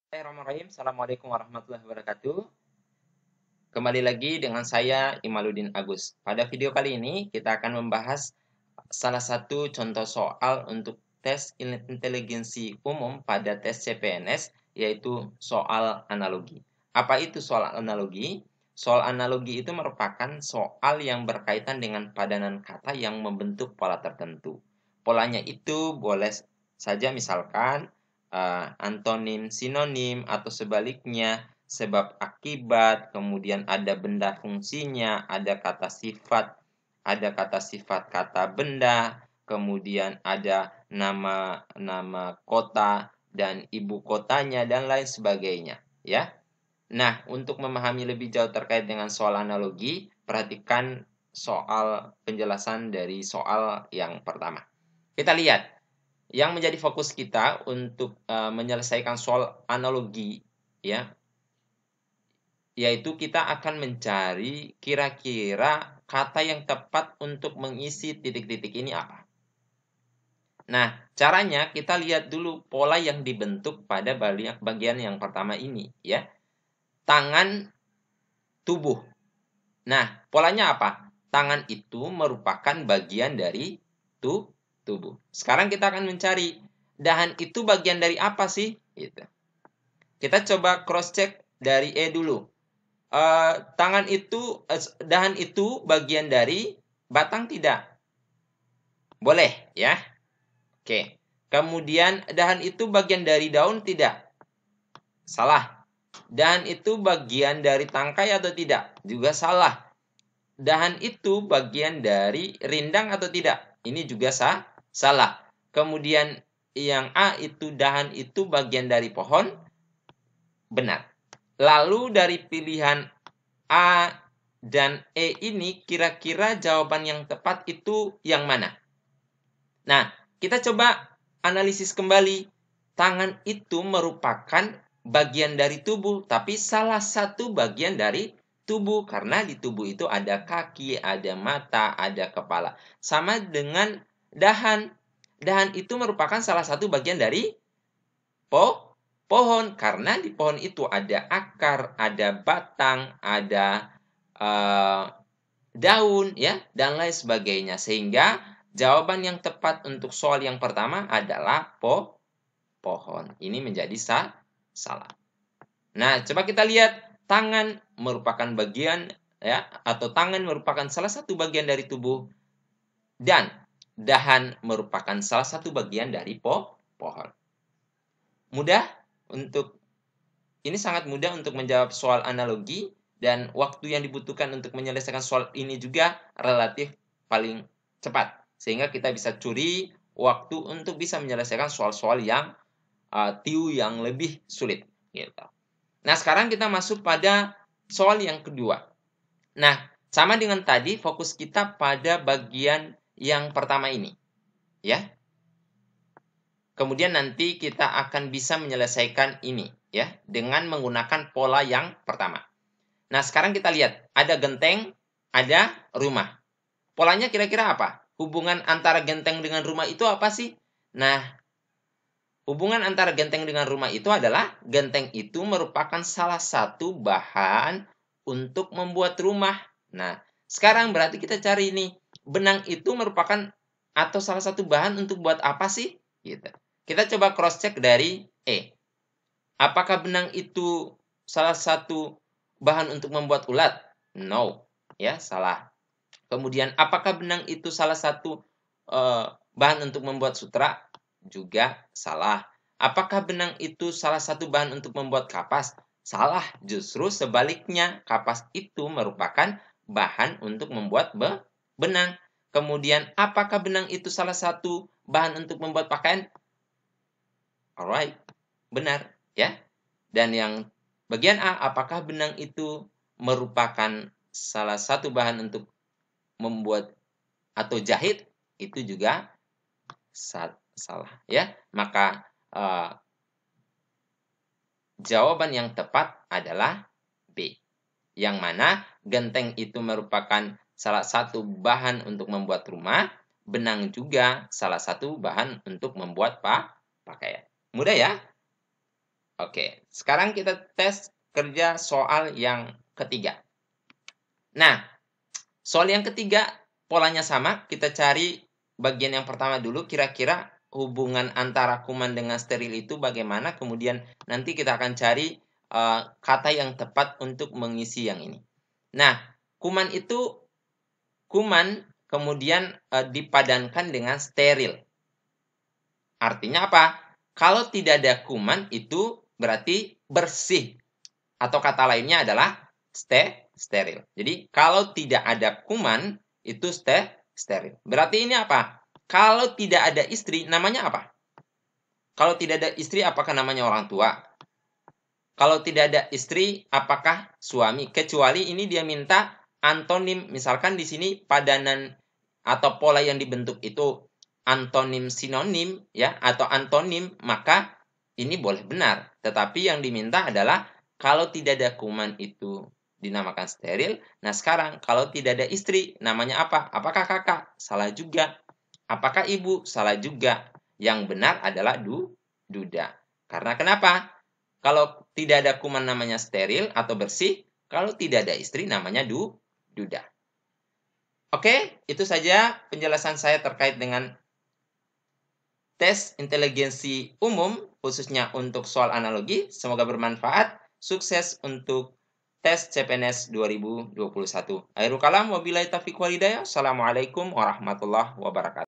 Bismillahirrahmanirrahim. Assalamualaikum warahmatullahi wabarakatuh. Kembali lagi dengan saya Imaluddin Agus. Pada video kali ini kita akan membahas salah satu contoh soal untuk tes inteligensi umum pada tes CPNS, yaitu soal analogi. Apa itu soal analogi? Soal analogi itu merupakan soal yang berkaitan dengan padanan kata yang membentuk pola tertentu. Polanya itu boleh saja misalkan antonim, sinonim, atau sebaliknya, sebab akibat, kemudian ada benda fungsinya, ada kata sifat kata benda, kemudian ada nama kota dan ibu kotanya dan lain sebagainya, ya. Nah, untuk memahami lebih jauh terkait dengan soal analogi, perhatikan soal penjelasan dari soal yang pertama. Kita lihat yang menjadi fokus kita untuk menyelesaikan soal analogi, ya, yaitu kita akan mencari kira-kira kata yang tepat untuk mengisi titik-titik ini apa. Nah, caranya kita lihat dulu pola yang dibentuk pada bagian yang pertama ini, ya. Tangan, tubuh. Nah, polanya apa? Tangan itu merupakan bagian dari tubuh. Sekarang kita akan mencari dahan itu bagian dari apa sih? Gitu. Kita coba cross check dari E dulu. Dahan itu bagian dari batang tidak? Boleh, ya. Oke. Kemudian dahan itu bagian dari daun tidak? Salah. Dahan itu bagian dari tangkai atau tidak? Juga salah. Dahan itu bagian dari rindang atau tidak? Ini juga salah. Kemudian yang A itu dahan itu bagian dari pohon? Benar. Lalu dari pilihan A dan E ini kira-kira jawaban yang tepat itu yang mana? Nah, kita coba analisis kembali. Tangan itu merupakan bagian dari tubuh, tapi salah satu bagian dari tubuh karena di tubuh itu ada kaki, ada mata, ada kepala. Sama dengan dahan. Dahan itu merupakan salah satu bagian dari pohon karena di pohon itu ada akar, ada batang, ada daun, ya, dan lain sebagainya. Sehingga jawaban yang tepat untuk soal yang pertama adalah pohon. Ini menjadi salah. Nah, coba kita lihat tangan merupakan bagian, ya, atau tangan merupakan salah satu bagian dari tubuh dan dahan merupakan salah satu bagian dari pohon. Mudah untuk Ini sangat mudah untuk menjawab soal analogi dan waktu yang dibutuhkan untuk menyelesaikan soal ini juga relatif paling cepat. Sehingga kita bisa curi waktu untuk bisa menyelesaikan soal-soal yang TIU yang lebih sulit. Gitu. Nah, sekarang kita masuk pada soal yang kedua. Nah, sama dengan tadi, fokus kita pada bagian yang pertama ini. Ya. Kemudian nanti kita akan bisa menyelesaikan ini, ya, dengan menggunakan pola yang pertama. Nah, sekarang kita lihat, ada genteng, ada rumah. Polanya kira-kira apa? Hubungan antara genteng dengan rumah itu apa sih? Nah, hubungan antara genteng dengan rumah itu adalah genteng itu merupakan salah satu bahan untuk membuat rumah. Nah, sekarang berarti kita cari ini, benang itu merupakan atau salah satu bahan untuk buat apa sih? Gitu. Kita coba cross check dari E. Apakah benang itu salah satu bahan untuk membuat ulat? No, ya, salah. Kemudian apakah benang itu salah satu bahan untuk membuat sutra? Juga salah. Apakah benang itu salah satu bahan untuk membuat kapas? Salah, justru sebaliknya. Kapas itu merupakan bahan untuk membuat benang. Kemudian apakah benang itu salah satu bahan untuk membuat pakaian? Alright, benar, ya. Dan yang bagian A, apakah benang itu merupakan salah satu bahan untuk membuat atau jahit? Itu juga salah, ya. Maka jawaban yang tepat adalah B. Yang mana genteng itu merupakan salah satu bahan untuk membuat rumah, benang juga salah satu bahan untuk membuat pakaian. Mudah, ya? Oke, sekarang kita tes kerja soal yang ketiga. Nah, soal yang ketiga polanya sama. Kita cari bagian yang pertama dulu. Kira-kira hubungan antara kuman dengan steril itu bagaimana. Kemudian nanti kita akan cari kata yang tepat untuk mengisi yang ini. Nah, kuman kemudian dipadankan dengan steril. Artinya apa? Kalau tidak ada kuman itu berarti bersih. Atau kata lainnya adalah steril. Jadi kalau tidak ada kuman itu steril. Berarti ini apa? Kalau tidak ada istri namanya apa? Kalau tidak ada istri apakah namanya orang tua? Kalau tidak ada istri apakah suami? Kecuali ini dia minta antonim. Misalkan di sini padanan atau pola yang dibentuk itu antonim sinonim ya atau antonim, maka ini boleh benar. Tetapi yang diminta adalah kalau tidak ada kuman itu dinamakan steril. Nah, sekarang kalau tidak ada istri namanya apa? Apakah kakak? Salah juga. Apakah ibu? Salah juga. Yang benar adalah duda. Karena kenapa? Kalau tidak ada kuman namanya steril atau bersih. Kalau tidak ada istri namanya duda. Oke, itu saja penjelasan saya terkait dengan tes inteligensi umum, khususnya untuk soal analogi. Semoga bermanfaat. Sukses untuk tes CPNS 2021. Akhirul kalam, wabillahi taufiq walhidayah. Assalamualaikum warahmatullahi wabarakatuh.